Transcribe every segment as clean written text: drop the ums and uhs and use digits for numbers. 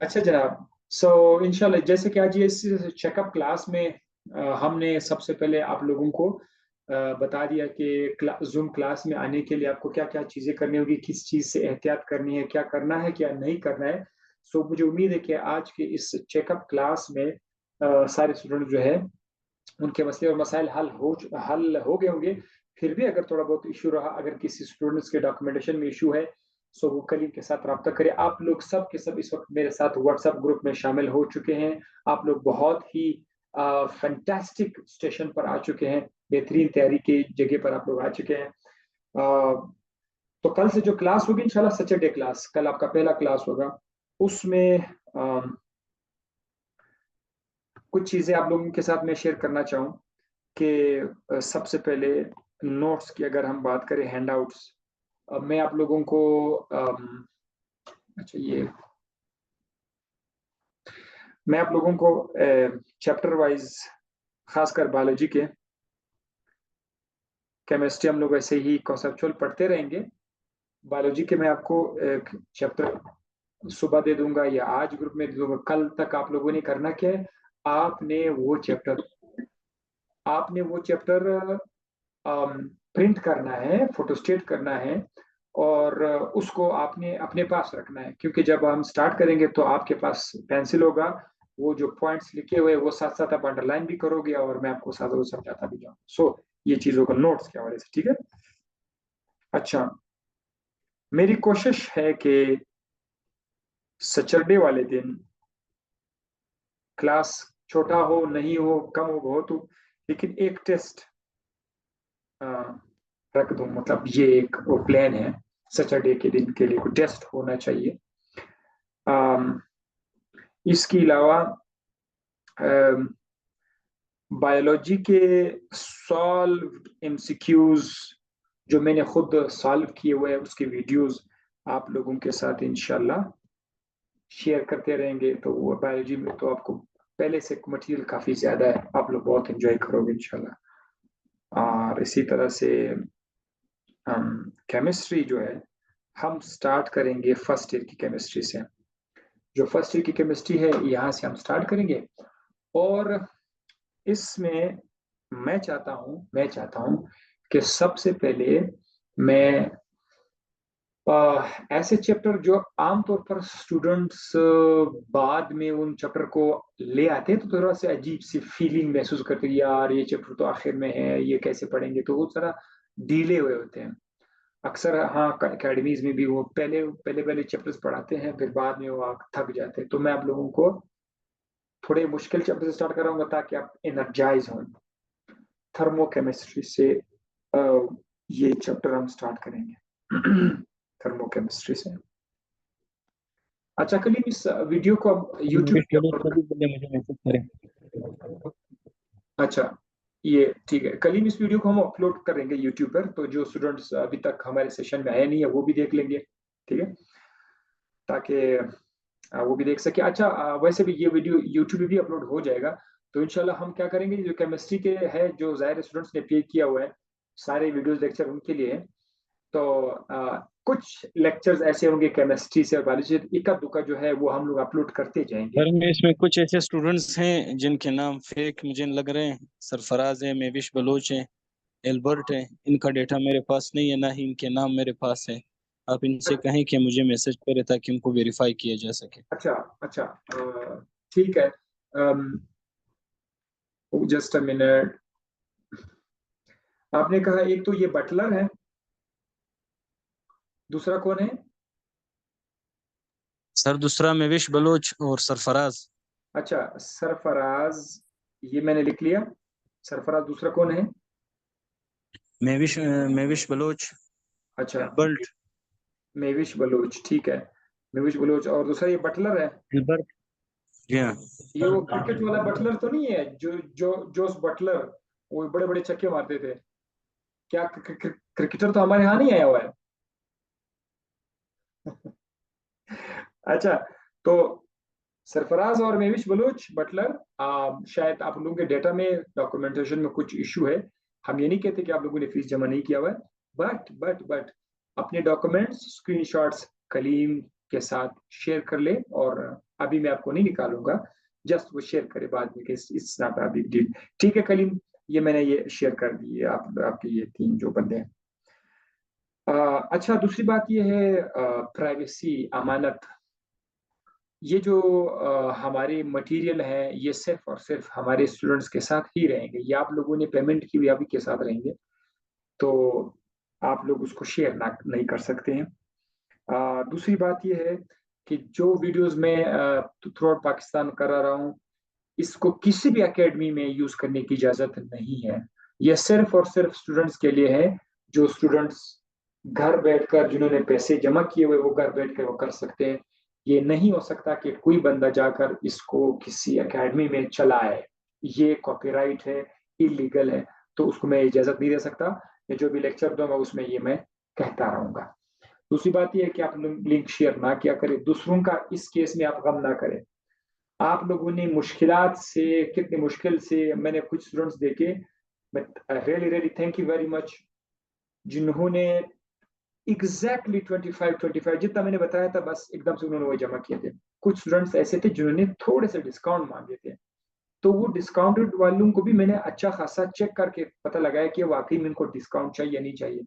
अच्छा जनाब। इंशाल्लाह जैसे कि आज ये इस चेकअप क्लास में हमने सबसे पहले आप लोगों को बता दिया कि जूम क्लास में आने के लिए आपको क्या क्या चीज़ें करनी होगी, किस चीज़ से एहतियात करनी है, क्या करना है क्या नहीं करना है। मुझे उम्मीद है कि आज के इस चेकअप क्लास में सारे स्टूडेंट जो है उनके मसले और मसाइल हल हो गए होंगे। फिर भी अगर थोड़ा बहुत इशू रहा, अगर किसी स्टूडेंट्स के डॉक्यूमेंटेशन में इशू है, वो कलीग के साथ रब्ता करें। आप लोग सब के सब इस वक्त मेरे साथ व्हाट्सएप ग्रुप में शामिल हो चुके हैं। आप लोग बहुत ही फैंटास्टिक स्टेशन पर आ चुके हैं, बेहतरीन तैयारी की जगह पर आप लोग आ चुके हैं। तो कल से जो क्लास होगी इंशाल्लाह सैटरडे क्लास, कल आपका पहला क्लास होगा। उसमें कुछ चीज़ें आप लोगों के साथ मैं शेयर करना चाहूँ कि सबसे पहले नोट्स की अगर हम बात करें, हैंडआउट्स, मैं आप लोगों को अच्छा ये मैं आप लोगों को चैप्टर वाइज, खासकर बायोलॉजी के, केमिस्ट्री हम लोग ऐसे ही कॉन्सेप्चुअल पढ़ते रहेंगे। बायोलॉजी के मैं आपको एक चैप्टर सुबह दे दूंगा या आज ग्रुप में दे दूंगा। कल तक आप लोगों ने करना क्या है, आपने वो चैप्टर आपने वो चैप्टर प्रिंट करना है, फोटोस्टेट करना है, और उसको आपने अपने पास रखना है, क्योंकि जब हम स्टार्ट करेंगे तो आपके पास पेंसिल होगा। वो जो पॉइंट्स लिखे हुए वो साथ साथ आप अंडरलाइन भी करोगे और मैं आपको साथ साथ समझाता भी जाऊँ। ये चीजों का नोट्स के हवाले से, ठीक है। अच्छा, मेरी कोशिश है कि सैटरडे वाले दिन क्लास छोटा हो, नहीं हो, कम हो, बहुत हो, लेकिन एक टेस्ट रख दूं। मतलब ये एक वो प्लान है, सैटरडे के दिन के लिए कोई टेस्ट होना चाहिए। अम, इसके अलावा बायोलॉजी के सॉल्व एमसीक्यूज जो मैंने खुद सॉल्व किए हुए हैं, उसके वीडियोस आप लोगों के साथ इंशाल्लाह शेयर करते रहेंगे। तो वो बायोलॉजी में तो आपको पहले से मटेरियल काफी ज्यादा है, आप लोग बहुत एंजॉय करोगे इंशाल्लाह। और इसी तरह से हम केमिस्ट्री जो है, हम स्टार्ट करेंगे फर्स्ट ईयर की केमिस्ट्री से। जो फर्स्ट ईयर की केमिस्ट्री है यहाँ से हम स्टार्ट करेंगे। और इसमें मैं चाहता हूँ कि सबसे पहले मैं ऐसे चैप्टर जो आमतौर पर स्टूडेंट्स बाद में उन चैप्टर को ले आते हैं तो थोड़ा सा अजीब सी फीलिंग महसूस करते हैं, यार ये चैप्टर तो आखिर में है, ये कैसे पढ़ेंगे, तो वो थोड़ा डीले हुए होते हैं अक्सर। हाँ, अकेडमीज में भी वो पहले पहले पहले चैप्टर्स पढ़ाते हैं, फिर बाद में वो थक जाते हैं। तो मैं आप लोगों को थोड़े मुश्किल चैप्टर से स्टार्ट कराऊंगा ताकि आप एनर्जाइज हों। थर्मोकेमिस्ट्री से ये चैप्टर हम स्टार्ट करेंगे थर्मोकेमिस्ट्री से। अच्छा, कल इस वीडियो को अब यूट्यूब पे अपलोड कभी बोले मुझे मैसेज करें। अच्छा, ये ठीक है। कल ही इस वीडियो को हम अपलोड करेंगे यूट्यूब पर, तो जो स्टूडेंट्स अभी तक हमारे सेशन में आए नहीं है वो भी देख लेंगे, ठीक है, ताकि वो भी देख सके। अच्छा, वैसे भी ये वीडियो यूट्यूब पे भी अपलोड हो जाएगा। तो इंशाल्लाह हम क्या करेंगे, जो केमिस्ट्री के है, जो जाहिर स्टूडेंट्स ने पे किया हुआ है, सारे वीडियोस लेक्चर उनके लिए है। तो कुछ लेक्चर्स ऐसे होंगे केमिस्ट्री से और बायोलॉजी से, इक्का दुक्का जो है वो हम लोग अपलोड करते जाएंगे। सर में इसमें कुछ ऐसे स्टूडेंट्स हैं जिनके नाम फेक मुझे लग रहे हैं। सरफराज है, मेविश बलोच है, एल्बर्ट है। इनका डेटा मेरे पास नहीं है, ना ही इनके नाम मेरे पास है। आप इनसे कहें कि मुझे मैसेज करें ताकि उनको वेरीफाई किया जा सके। अच्छा अच्छा, ठीक है। Just a minute. आपने कहा एक तो ये बटलर है, दूसरा कौन है? सर दूसरा मेविश बलोच और सरफराज। अच्छा, सरफराज, ये मैंने लिख लिया। सरफराज, दूसरा कौन है? मेविश बलोच, अच्छा, एल्बर्ट। मेविश बलूच, ठीक है। मेविश बलूच, और दूसरा ये बटलर है। एल्बर्ट, जी हाँ। ये वो क्रिकेट वाला बटलर तो नहीं है, जो जोस बटलर, वो बड़े बड़े छक्के मारते थे? क्या क्रिकेटर तो हमारे यहाँ नहीं आया हुआ है? अच्छा, तो सरफराज और मेविश बलूच बटलर, शायद आप लोगों के डेटा में, डॉक्यूमेंटेशन में कुछ इशू है। हम ये नहीं कहते कि आप लोगों ने फीस जमा नहीं किया हुआ है, बट अपने डॉक्यूमेंट्स स्क्रीनशॉट्स कलीम के साथ शेयर कर ले, और अभी मैं आपको नहीं निकालूंगा, जस्ट वो शेयर करे बाद में, it's not a big deal. ठीक है कलीम, ये मैंने ये शेयर कर दी है आपके ये 3 जो बंदे हैं। अच्छा, दूसरी बात ये है प्राइवेसी, अमानत। ये जो हमारे मटेरियल है, ये सिर्फ और सिर्फ हमारे स्टूडेंट्स के साथ ही रहेंगे। ये आप लोगों ने पेमेंट की हुई, अभी के साथ रहेंगे, तो आप लोग उसको शेयर ना नहीं कर सकते हैं। दूसरी बात ये है कि जो वीडियोस मैं थ्रू आउट पाकिस्तान करा रहा हूँ, इसको किसी भी एकेडमी में यूज करने की इजाजत नहीं है। यह सिर्फ और सिर्फ स्टूडेंट्स के लिए है, जो स्टूडेंट्स घर बैठकर, जिन्होंने पैसे जमा किए हुए, वो घर बैठकर वो कर सकते हैं। ये नहीं हो सकता कि कोई बंदा जाकर इसको किसी एकेडमी में चलाए, ये कॉपीराइट है, इलीगल है, तो उसको मैं इजाजत नहीं दे सकता। मैं जो भी लेक्चर दूंगा उसमें ये मैं कहता रहूंगा। दूसरी बात यह है कि आप लिंक शेयर ना किया करें, दूसरों का इस केस में आप गम ना करें। आप लोगों ने मुश्किलात से, कितने मुश्किल से, मैंने कुछ स्टूडेंट्स देखे, really really thank you very much, जिन्होंने एग्जैक्टली 25 जितना मैंने बताया था, बस एकदम से उन्होंने वो जमा किए थे। कुछ स्टूडेंट्स ऐसे थे जिन्होंने थोड़े से डिस्काउंट मांगे थे, तो वो डिस्काउंटेड वालों को भी मैंने अच्छा खासा चेक करके पता लगाया कि वाकई में इनको डिस्काउंट चाहिए या नहीं चाहिए।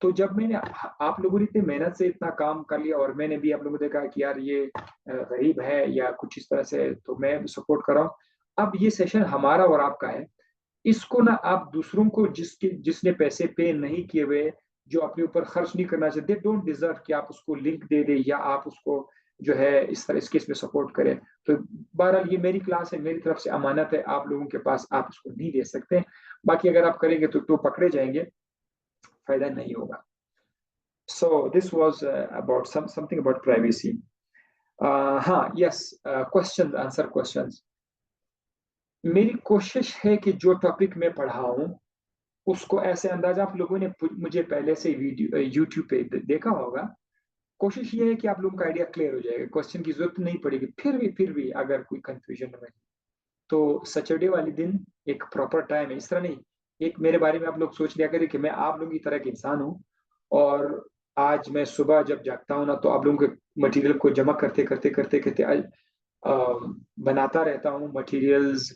तो जब मैंने आप लोगों ने इतनी मेहनत से इतना काम कर लिया, और मैंने भी आप लोगों को देखा कि यार ये गरीब है या कुछ इस तरह से, तो मैं सपोर्ट कर रहा हूँ। अब ये सेशन हमारा और आपका है, इसको ना आप दूसरों को, जिसने पैसे पे नहीं किए हुए, जो अपने ऊपर खर्च नहीं करना चाहते, डोंट डिजर्व कि आप उसको लिंक दे दे या आप उसको जो है इस तरह इसके इसमें सपोर्ट करें। तो बहरहाल ये मेरी क्लास है, मेरी तरफ से अमानत है आप लोगों के पास, आप उसको नहीं दे सकते। बाकी अगर आप करेंगे तो पकड़े जाएंगे, फायदा नहीं होगा। So this was about something about privacy. हाँ, yes, questions, answer questions. मेरी कोशिश है कि जो टॉपिक मैं पढ़ाऊं, उसको ऐसे अंदाज, आप लोगों ने मुझे पहले से वीडियो यूट्यूब पे देखा होगा। कोशिश ये है कि आप लोगों का आइडिया क्लियर हो जाएगा, क्वेश्चन की जरूरत नहीं पड़ेगी। फिर भी अगर कोई कंफ्यूजन रहे, तो सैटरडे वाले दिन एक प्रॉपर टाइम है, इस तरह नहीं। एक मेरे बारे में आप लोग सोच लिया करें कि मैं आप लोगों की तरह एक इंसान हूँ, और आज मैं सुबह जब जागता हूँ ना, तो आप लोगों के मटेरियल को जमा करते करते करते करते बनाता रहता हूँ मटेरियल्स,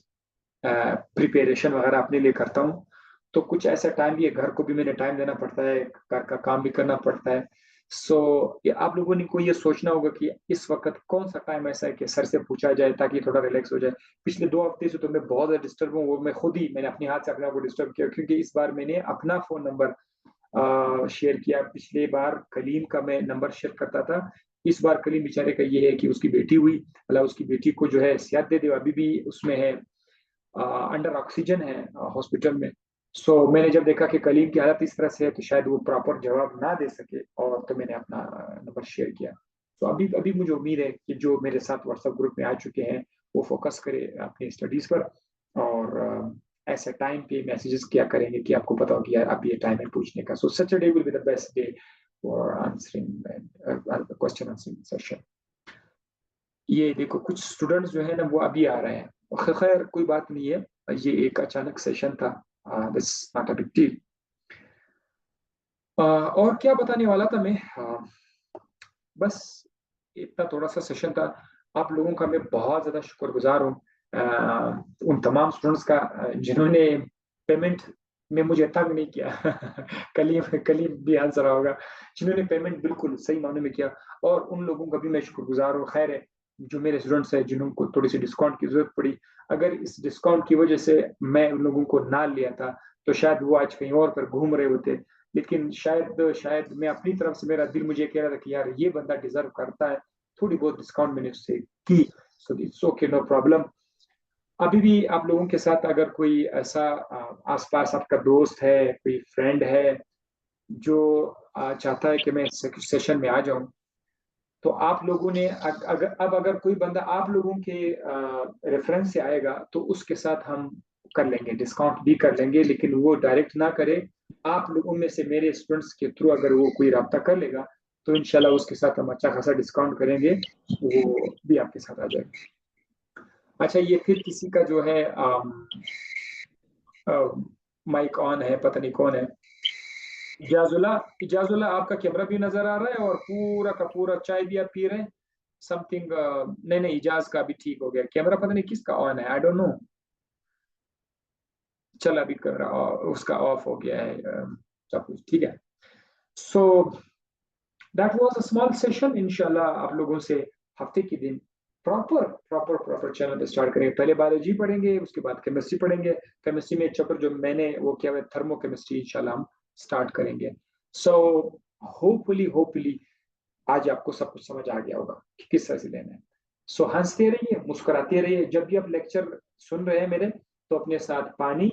प्रिपरेशन वगैरह अपने लिए करता हूँ। तो कुछ ऐसा टाइम भी है, घर को भी मैंने टाइम देना पड़ता है, घर का काम भी करना पड़ता है। सो ये आप लोगों ने को ये सोचना होगा कि इस वक्त कौन सा टाइम ऐसा है कि सर से पूछा जाए ताकि थोड़ा रिलैक्स हो जाए। पिछले 2 हफ्ते से तो मैं बहुत ज्यादा डिस्टर्ब हूँ, वो मैं खुद ही, मैंने अपने हाथ से अपने आप को डिस्टर्ब किया, क्योंकि इस बार मैंने अपना फोन नंबर शेयर किया। पिछले बार कलीम का मैं नंबर शेयर करता था, इस बार कलीम बेचारे का ये है कि उसकी बेटी हुई, अल्लाह उसकी बेटी को जो है सेहत दे दे, अभी भी उसमें है, अंडर ऑक्सीजन है हॉस्पिटल में। सो मैंने जब देखा कि कलीम की हालत इस तरह से है, तो शायद वो प्रॉपर जवाब ना दे सके, और तो मैंने अपना नंबर शेयर किया। तो अभी अभी मुझे उम्मीद है कि जो मेरे साथ व्हाट्सएप ग्रुप में आ चुके हैं, वो फोकस करे अपनी स्टडीज पर, और ऐसे टाइम पे मैसेजेस किया करेंगे कि आपको पता हो कि यार अब ये टाइम है पूछने का। सो Saturday will be the best day for answering question answering session. ये देखो कुछ स्टूडेंट्स जो है ना, वो अभी आ रहे हैं, खैर कोई बात नहीं है, ये एक अचानक सेशन था, this not a big deal. और क्या बताने वाला था मैं, बस इतना थोड़ा सा सेशन था। आप लोगों का मैं बहुत ज्यादा शुक्रगुजार हूँ, उन तमाम स्टूडेंट्स का जिन्होंने पेमेंट में मुझे तंग नहीं किया कलीम कलीम भी आंसर होगा, जिन्होंने पेमेंट बिल्कुल सही मायने में किया, और उन लोगों का भी मैं शुक्रगुजार हूँ। खैर है, जो मेरे स्टूडेंट्स हैं जिनको थोड़ी सी डिस्काउंट की जरूरत पड़ी, अगर इस डिस्काउंट की वजह से मैं उन लोगों को ना लिया था, तो शायद वो आज कहीं और पर घूम रहे होते। लेकिन शायद शायद मैं अपनी तरफ से, मेरा दिल मुझे कह रहा था कि यार ये बंदा डिजर्व करता है, थोड़ी बहुत डिस्काउंट मैंने उससे की। So it's okay, no problem. अभी भी आप लोगों के साथ अगर कोई ऐसा आसपास आपका दोस्त है, कोई फ्रेंड है, जो चाहता है कि मैं सेशन में आ जाऊं, तो आप लोगों ने अगर कोई बंदा आप लोगों के रेफरेंस से आएगा, तो उसके साथ हम कर लेंगे, डिस्काउंट भी कर लेंगे, लेकिन वो डायरेक्ट ना करे। आप लोगों में से मेरे स्टूडेंट्स के थ्रू अगर वो कोई रब्ता कर लेगा, तो इंशाल्लाह उसके साथ हम अच्छा खासा डिस्काउंट करेंगे, वो भी आपके साथ आ जाएगा। अच्छा, ये फिर किसी का जो है माइक ऑन है, पता नहीं कौन है। इजाजुल्ला आपका कैमरा भी नजर आ रहा है और पूरा का पूरा चाय भी आप पी रहे हैं समथिंग। नहीं नहीं, इजाज का भी ठीक हो गया कैमरा, पता नहीं किसका ऑन है, आई डोंट नो। चल अभी कैमरा उसका ऑफ हो गया है, सब कुछ ठीक है। So that was a small session. इंशाल्लाह आप लोगों से हफ्ते के दिन प्रॉपर चैनल पे स्टार्ट करेंगे। पहले बायोलॉजी पढ़ेंगे, उसके बाद केमिस्ट्री पढ़ेंगे। केमिस्ट्री में एक चैप्टर जो मैंने वो किया हुआ है थर्मो केमिस्ट्री, इंशाल्लाह हम स्टार्ट करेंगे। सो होपफुली आज आपको सब कुछ समझ आ गया होगा कि किस तरह से लेना है। सो हंसते रहिए, मुस्कुराते रहिए। जब भी आप लेक्चर सुन रहे हैं मेरे, तो अपने साथ पानी,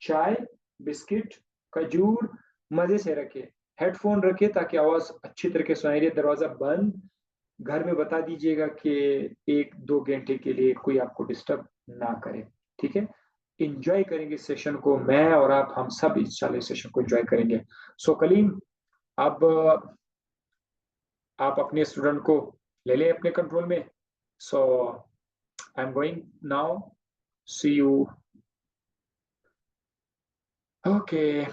चाय, बिस्किट, खजूर मजे से रखे। हेडफोन रखे ताकि आवाज अच्छी तरीके से सुनाई दे। दरवाजा बंद। घर में बता दीजिएगा कि 1-2 घंटे के लिए कोई आपको डिस्टर्ब ना करे, ठीक है। इंजॉय करेंगे सेशन को, मैं और आप, हम सब इस सेशन को इंजॉय करेंगे। सो कलीम, अब आप अपने स्टूडेंट को ले लें अपने कंट्रोल में। So I am going now, see you. Okay.